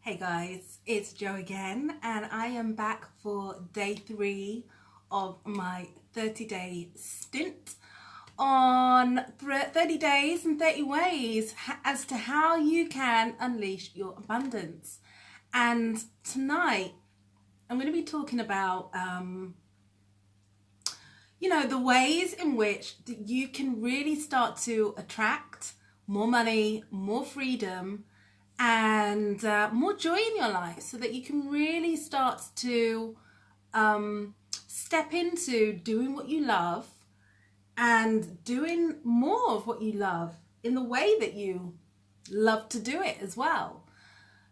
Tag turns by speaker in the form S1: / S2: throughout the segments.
S1: Hey guys, it's Jo again, and I am back for day 3 of my 30-day stint on 30 days and 30 ways as to how you can unleash your abundance. And tonight I'm going to be talking about the ways in which you can really start to attract more money, more freedom, and more joy in your life, so that you can really start to step into doing what you love and doing more of what you love in the way that you love to do it as well.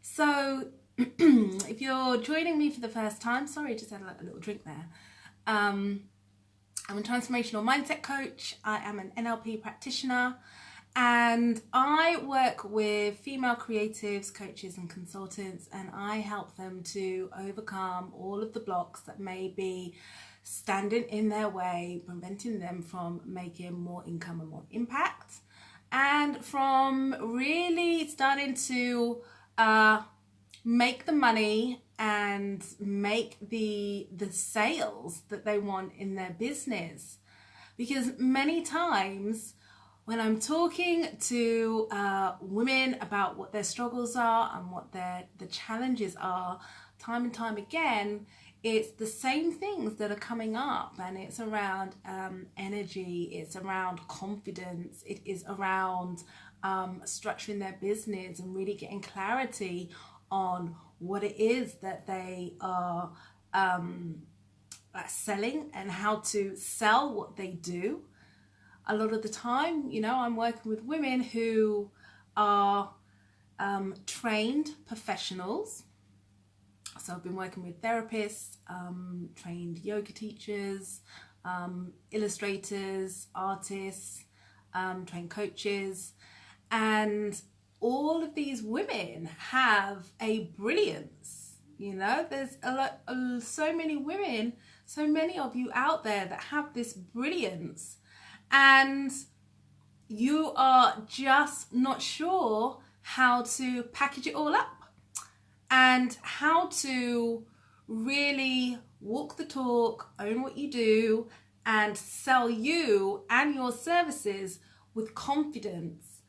S1: So if you're joining me for the first time, sorry, just had a little drink there. I'm a transformational mindset coach. I am an NLP practitioner, and I work with female creatives, coaches and consultants, and I help them to overcome all of the blocks that may be standing in their way, preventing them from making more income and more impact, and from really starting to make the money and make the sales that they want in their business. Because many times when I'm talking to women about what their struggles are and what the challenges are, time and time again, it's the same things that are coming up, and it's around energy, it's around confidence, it is around structuring their business and really getting clarity on what it is that they are selling and how to sell what they do. A lot of the time, I'm working with women who are trained professionals. So I've been working with therapists, trained yoga teachers, illustrators, artists, trained coaches, and all of these women have a brilliance. There's so many women, so many of you out there that have this brilliance, and you are just not sure how to package it all up and how to really walk the talk, own what you do, and sell you and your services with confidence.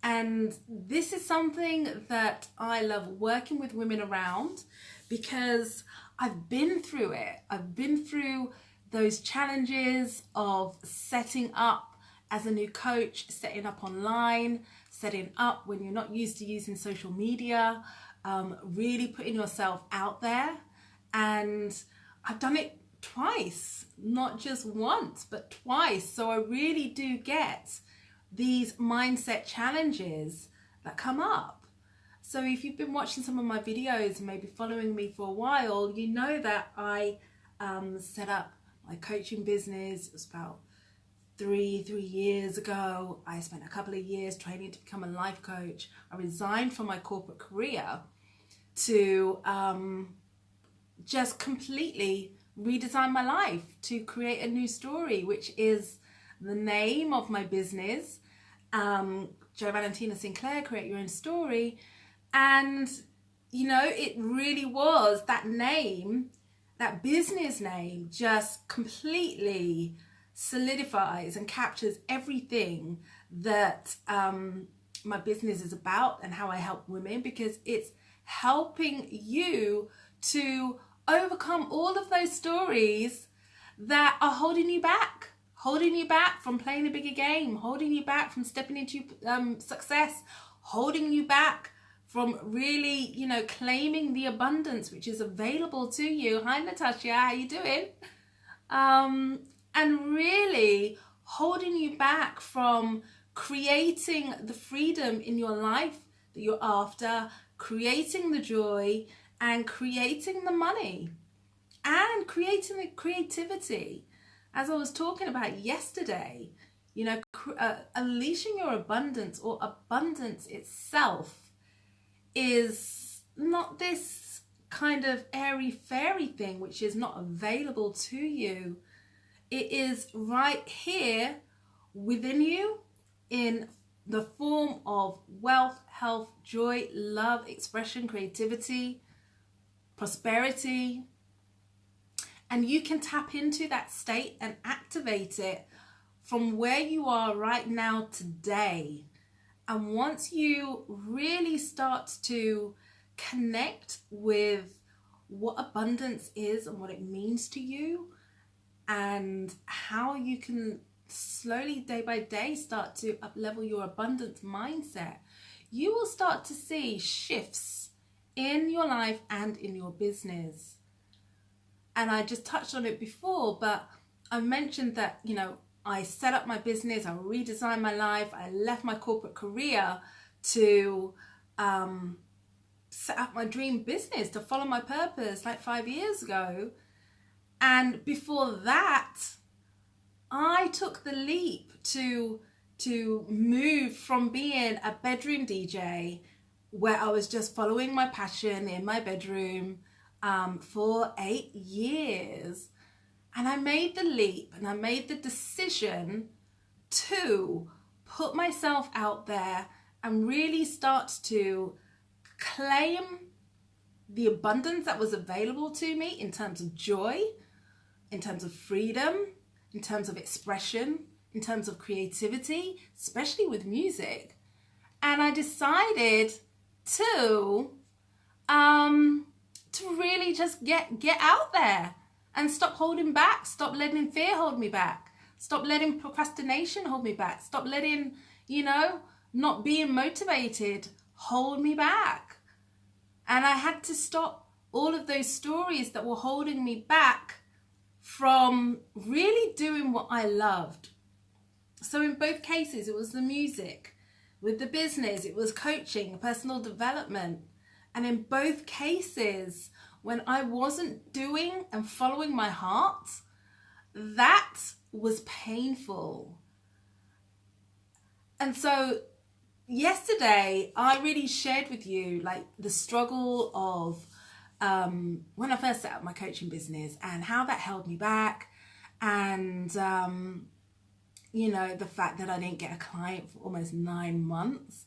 S1: And this is something that I love working with women around, because I've been through it. I've been through those challenges of setting up as a new coach, setting up online, setting up when you're not used to using social media, really putting yourself out there. And I've done it twice, not just once, but twice. So I really do get these mindset challenges that come up. So if you've been watching some of my videos and maybe following me for a while, you know that I set up my coaching business. It was about three years ago. I spent a couple of years training to become a life coach. I resigned from my corporate career to just completely redesign my life, to create a new story, which is the name of my business, Jo Valentina Sinclair, Create Your Own Story. And it really was that name, that business name, just completely solidifies and captures everything that my business is about and how I help women, because it's helping you to overcome all of those stories that are holding you back from playing a bigger game, holding you back from stepping into success, holding you back from really, claiming the abundance which is available to you. Hi, Natasha, how you doing? And really holding you back from creating the freedom in your life that you're after, creating the joy, and creating the money, and creating the creativity. As I was talking about yesterday, unleashing your abundance, or abundance itself, is not this kind of airy-fairy thing which is not available to you. It is right here within you, in the form of wealth, health, joy, love, expression, creativity, prosperity. And you can tap into that state and activate it from where you are right now today. And once you really start to connect with what abundance is and what it means to you, and how you can slowly, day by day, start to up-level your abundance mindset, you will start to see shifts in your life and in your business. And I just touched on it before, but I mentioned that, you know, I set up my business, I redesigned my life, I left my corporate career to set up my dream business, to follow my purpose, like 5 years ago. And before that, I took the leap to move from being a bedroom DJ, where I was just following my passion in my bedroom, for 8 years. And I made the leap and I made the decision to put myself out there and really start to claim the abundance that was available to me in terms of joy, in terms of freedom, in terms of expression, in terms of creativity, especially with music. And I decided to really just get out there and stop holding back, stop letting fear hold me back, stop letting procrastination hold me back, stop letting, you know, not being motivated hold me back. And I had to stop all of those stories that were holding me back from really doing what I loved. So in both cases, it was the music. With the business, it was coaching, personal development. And in both cases, when I wasn't doing and following my heart, that was painful. And so yesterday, I really shared with you like the struggle of when I first set up my coaching business and how that held me back, and you know, the fact that I didn't get a client for almost 9 months.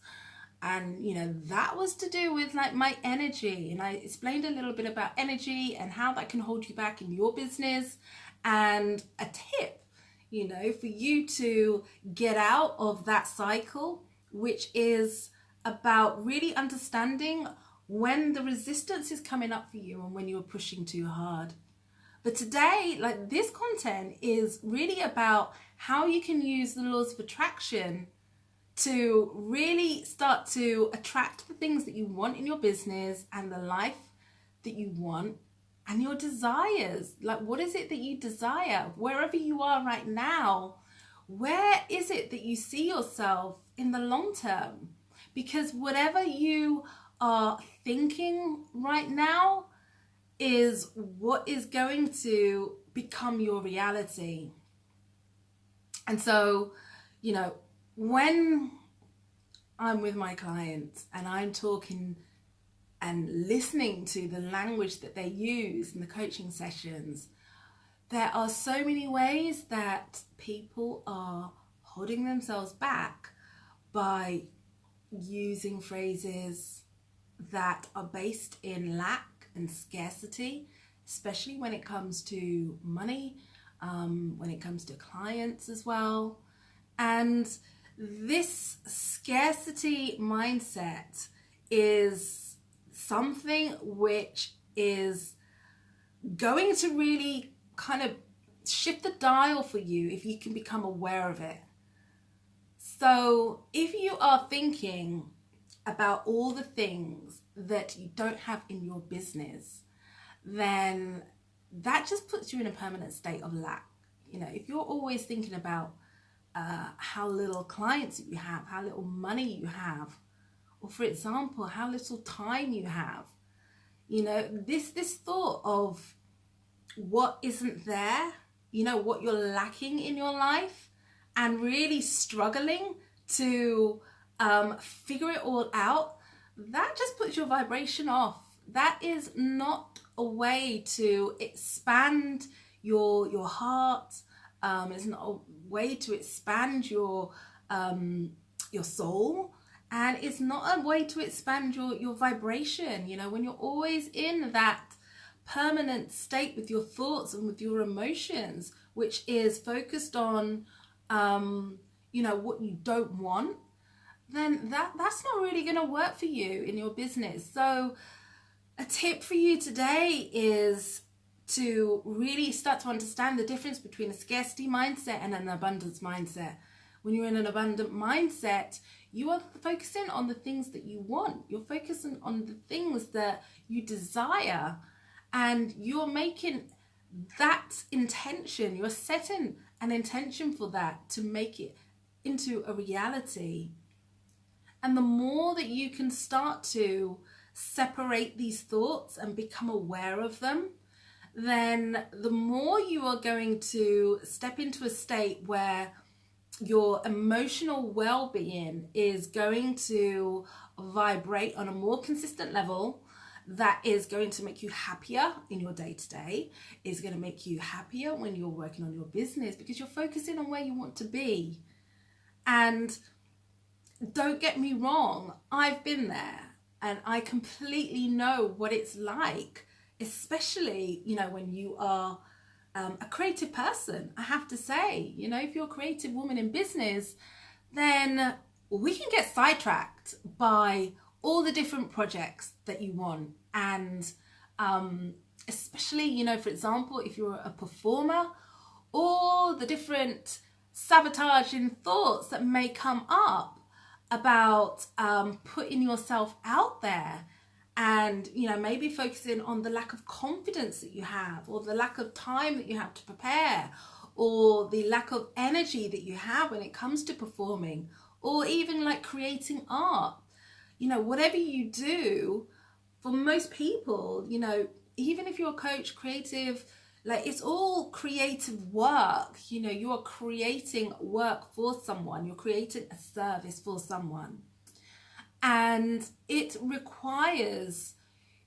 S1: And, you know, that was to do with like my energy. And I explained a little bit about energy and how that can hold you back in your business. And a tip, you know, for you to get out of that cycle, which is about really understanding when the resistance is coming up for you and when you're pushing too hard. But today, like, this content is really about how you can use the laws of attraction to really start to attract the things that you want in your business and the life that you want and your desires. Like, what is it that you desire? Wherever you are right now, where is it that you see yourself in the long term? Because whatever you are thinking right now is what is going to become your reality. And so, you know, when I'm with my clients and I'm talking and listening to the language that they use in the coaching sessions, there are so many ways that people are holding themselves back by using phrases that are based in lack and scarcity, especially when it comes to money, when it comes to clients as well. And this scarcity mindset is something which is going to really kind of shift the dial for you if you can become aware of it. So if you are thinking about all the things that you don't have in your business, then that just puts you in a permanent state of lack. You know, if you're always thinking about how little clients you have, how little money you have, or for example, how little time you have, you know, this thought of what isn't there, you know, what you're lacking in your life, and really struggling to figure it all out, that just puts your vibration off. That is not a way to expand your heart. It's not a way to expand your your soul, and it's not a way to expand your vibration. You know, when you're always in that permanent state with your thoughts and with your emotions, which is focused on you know, what you don't want, then that's not really going to work for you in your business. So a tip for you today is to really start to understand the difference between a scarcity mindset and an abundance mindset. When you're in an abundant mindset, you are focusing on the things that you want. You're focusing on the things that you desire, and you're making that intention, you're setting an intention for that to make it into a reality. And the more that you can start to separate these thoughts and become aware of them, then the more you are going to step into a state where your emotional well-being is going to vibrate on a more consistent level, that is going to make you happier in your day-to-day, is going to make you happier when you're working on your business, because you're focusing on where you want to be. And don't get me wrong, I've been there and I completely know what it's like, especially, you know, when you are a creative person. I have to say, you know, if you're a creative woman in business, then we can get sidetracked by all the different projects that you want. And especially, you know, for example, if you're a performer, all the different sabotaging thoughts that may come up about putting yourself out there, and, you know, maybe focusing on the lack of confidence that you have, or the lack of time that you have to prepare, or the lack of energy that you have when it comes to performing, or even like creating art. You know, whatever you do, for most people, you know, even if you're a coach, creative, like, it's all creative work. You know, you are creating work for someone, you're creating a service for someone. And it requires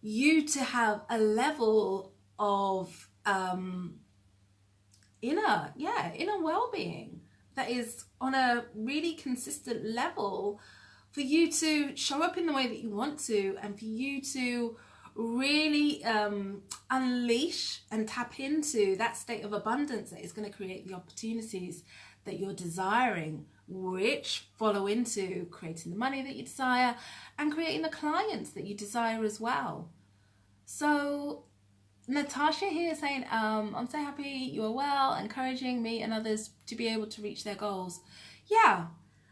S1: you to have a level of inner well-being that is on a really consistent level for you to show up in the way that you want to, and for you to really unleash and tap into that state of abundance that is going to create the opportunities that you're desiring, which follow into creating the money that you desire and creating the clients that you desire as well. So Natasha here saying, I'm so happy you are well, encouraging me and others to be able to reach their goals. Yeah,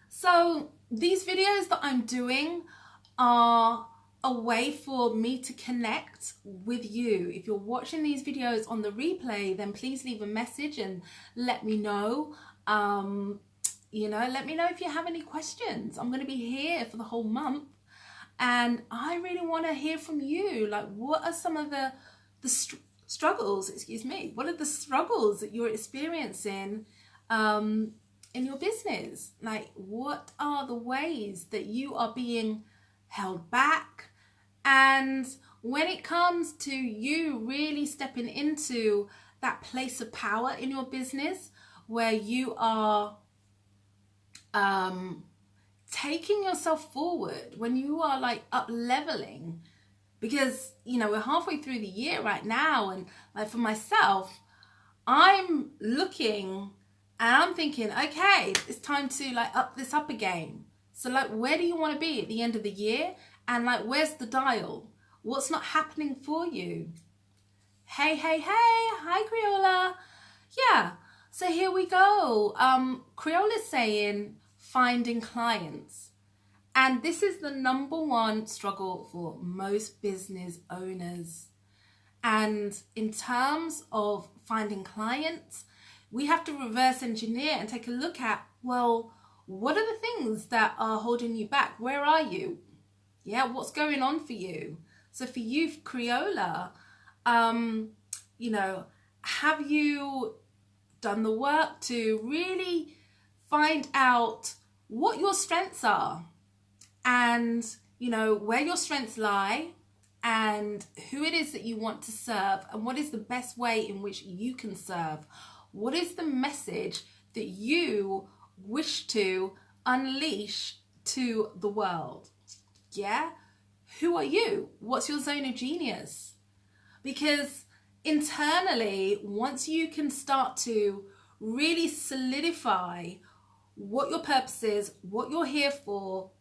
S1: so these videos that I'm doing are a way for me to connect with you. If you're watching these videos on the replay, then please leave a message and let me know. You know, let me know if you have any questions. I'm going to be here for the whole month, and I really want to hear from you. Like, what are some of the struggles, what are the struggles that you're experiencing in your business? Like, what are the ways that you are being held back? And when it comes to you really stepping into that place of power in your business, where you are taking yourself forward, when you are like up leveling, because, you know, we're halfway through the year right now, and like for myself, I'm looking and I'm thinking, okay, it's time to like up this up again. So like, where do you want to be at the end of the year? And like, where's the dial? What's not happening for you? Hey, hi Creola. Yeah, so here we go. Creola's saying finding clients. And this is the number one struggle for most business owners. And in terms of finding clients, we have to reverse engineer and take a look at, well, what are the things that are holding you back? Where are you? Yeah, what's going on for you? So for you, Creola, you know, have you done the work to really find out what your strengths are, and, you know, where your strengths lie, and who it is that you want to serve, and what is the best way in which you can serve? What is the message that you wish to unleash to the world. Yeah? Who are you? What's your zone of genius? Because internally, once you can start to really solidify what your purpose is, what you're here for,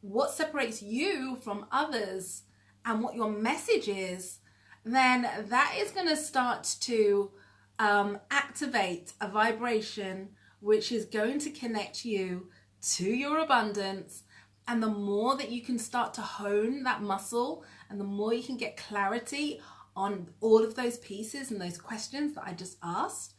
S1: what separates you from others, and what your message is, then that is going to start to activate a vibration which is going to connect you to your abundance. And the more that you can start to hone that muscle, and the more you can get clarity on all of those pieces and those questions that I just asked,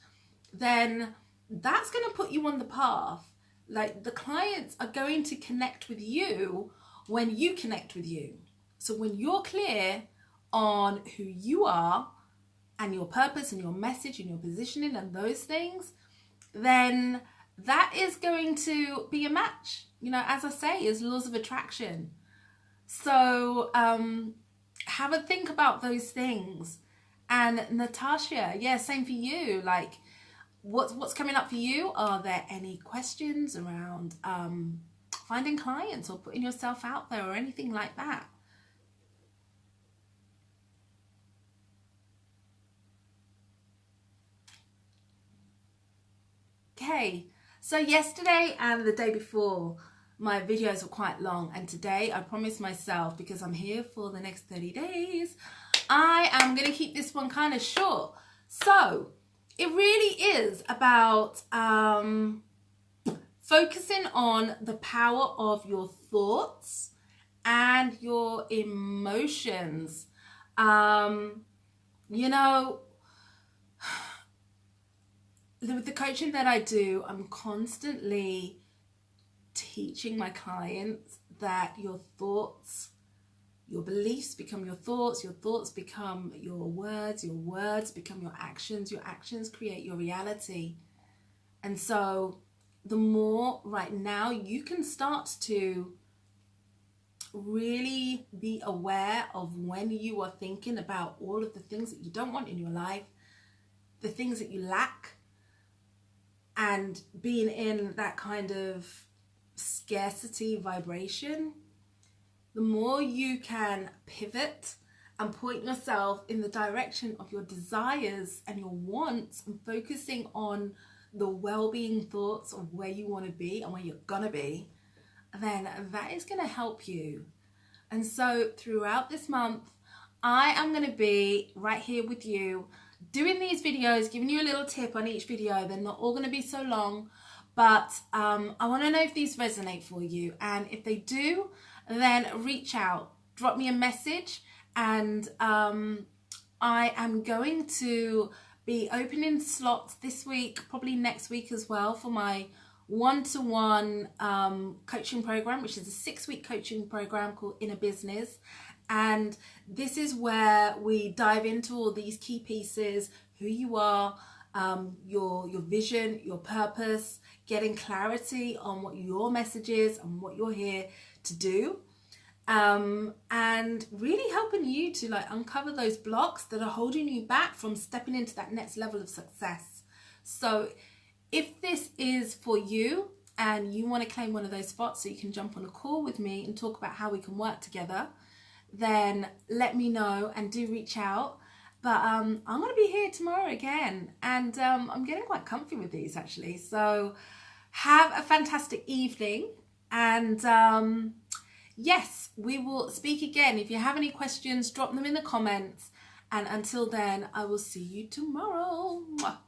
S1: then that's going to put you on the path. Like, the clients are going to connect with you when you connect with you. So when you're clear on who you are and your purpose and your message and your positioning and those things, then that is going to be a match. You know, as I say, is laws of attraction. So have a think about those things. And Natasha, yeah, same for you. Like, what's coming up for you? Are there any questions around finding clients or putting yourself out there or anything like that? Okay, so yesterday and the day before, my videos were quite long, and today I promised myself, because I'm here for the next 30 days, I am going to keep this one kind of short. So it really is about focusing on the power of your thoughts and your emotions. You know, with the coaching that I do, I'm constantly teaching my clients that your thoughts, your beliefs become your thoughts become your words become your actions create your reality. And so the more right now you can start to really be aware of when you are thinking about all of the things that you don't want in your life, the things that you lack, and being in that kind of scarcity vibration, the more you can pivot and point yourself in the direction of your desires and your wants, and focusing on the well-being thoughts of where you want to be and where you're gonna be, then that is going to help you. And so throughout this month, I am going to be right here with you, doing these videos, giving you a little tip on each video. They're not all going to be so long, but I want to know if these resonate for you. And if they do, then reach out, drop me a message, and I am going to be opening slots this week, probably next week as well, for my one-to-one coaching program, which is a 6-week coaching program called Inner Business. And this is where we dive into all these key pieces: who you are, your vision, your purpose, getting clarity on what your message is and what you're here to do, and really helping you to like uncover those blocks that are holding you back from stepping into that next level of success. So if this is for you and you want to claim one of those spots so you can jump on a call with me and talk about how we can work together, then let me know and do reach out. But I'm going to be here tomorrow again, and I'm getting quite comfy with these actually. So have a fantastic evening, and yes, we will speak again. If you have any questions, drop them in the comments, and until then, I will see you tomorrow. Mwah.